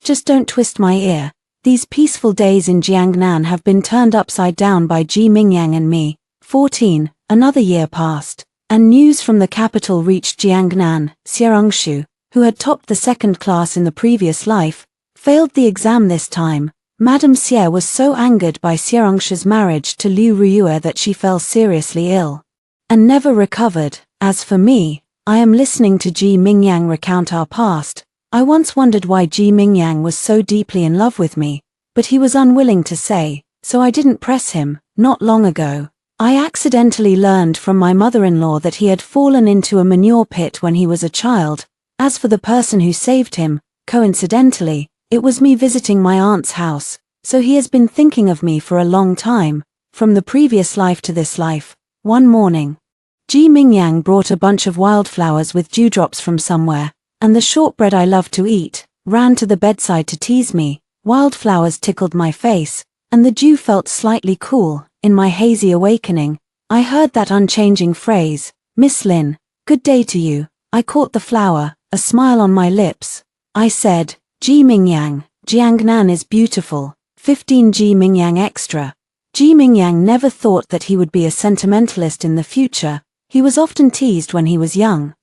just don't twist my ear. These peaceful days in Jiangnan have been turned upside down by Ji Mingyang and me. 14, another year passed, and news from the capital reached Jiangnan. Seorangshu, who had topped the 2nd class in the previous life, failed the exam this time. Madame Xie was so angered by Seorangshu's marriage to Liu Ruiyue that she fell seriously ill, and never recovered. As for me, I am listening to Ji Mingyang recount our past. I once wondered why Ji Mingyang was so deeply in love with me, but he was unwilling to say, so I didn't press him. Not long ago, I accidentally learned from my mother-in-law that he had fallen into a manure pit when he was a child. As for the person who saved him, coincidentally, it was me visiting my aunt's house, so he has been thinking of me for a long time, from the previous life to this life. One morning, Ji Mingyang brought a bunch of wildflowers with dewdrops from somewhere, and the shortbread I love to eat, ran to the bedside to tease me. Wildflowers tickled my face, and the dew felt slightly cool. In my hazy awakening, I heard that unchanging phrase, "Miss Lin, good day to you." I caught the flower, a smile on my lips. I said, "Ji Mingyang, Jiangnan is beautiful, 15 Ji Mingyang extra." Ji Mingyang never thought that he would be a sentimentalist in the future. He was often teased when he was young.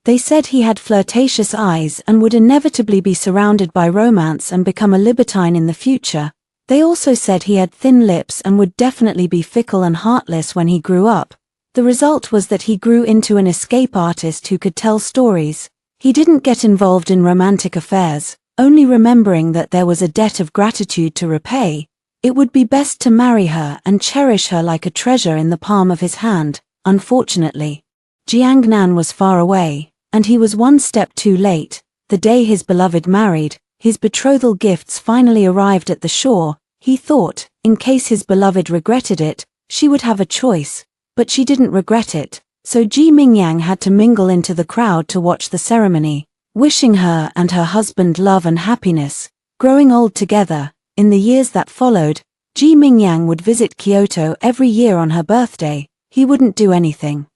They said he had flirtatious eyes and would inevitably be surrounded by romance and become a libertine in the future. They also said he had thin lips and would definitely be fickle and heartless when he grew up. The result was that he grew into an escape artist who could tell stories. He didn't get involved in romantic affairs, only remembering that there was a debt of gratitude to repay. It would be best to marry her and cherish her like a treasure in the palm of his hand. Unfortunately, Jiangnan was far away, and he was one step too late. The day his beloved married, his betrothal gifts finally arrived at the shore. He thought, in case his beloved regretted it, she would have a choice, but she didn't regret it, so Ji Mingyang had to mingle into the crowd to watch the ceremony, wishing her and her husband love and happiness. Growing old together, in the years that followed, Ji Mingyang would visit Kyoto every year on her birthday. He wouldn't do anything,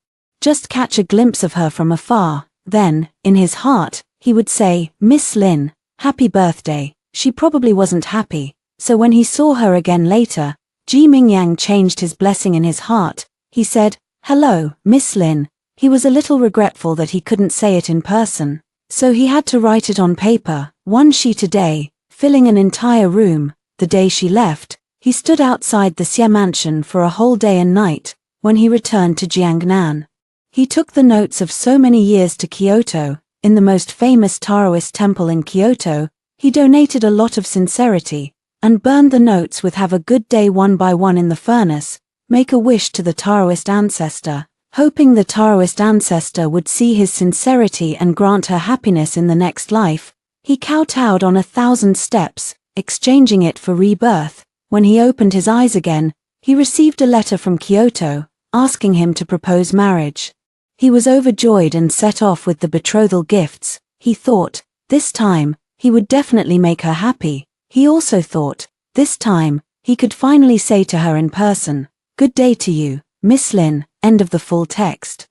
just catch a glimpse of her from afar. Then, in his heart, he would say, "Miss Lin, happy birthday." She probably wasn't happy, so when he saw her again later, Ji Mingyang changed his blessing in his heart. He said, "Hello, Miss Lin." He was a little regretful that he couldn't say it in person, so he had to write it on paper, one sheet a day, filling an entire room. The day she left, he stood outside the Xie mansion for a whole day and night. When he returned to Jiangnan, he took the notes of so many years to Kyoto. In the most famous Taoist temple in Kyoto, he donated a lot of sincerity, and burned the notes with "Have a good day" one by one in the furnace. Make a wish to the Taoist ancestor, hoping the Taoist ancestor would see his sincerity and grant her happiness in the next life. He kowtowed on 1,000 steps, exchanging it for rebirth. When he opened his eyes again, he received a letter from Kyoto, asking him to propose marriage. He was overjoyed and set off with the betrothal gifts. He thought, this time, he would definitely make her happy. He also thought, this time, he could finally say to her in person, "Good day to you, Miss Lin." End of the full text.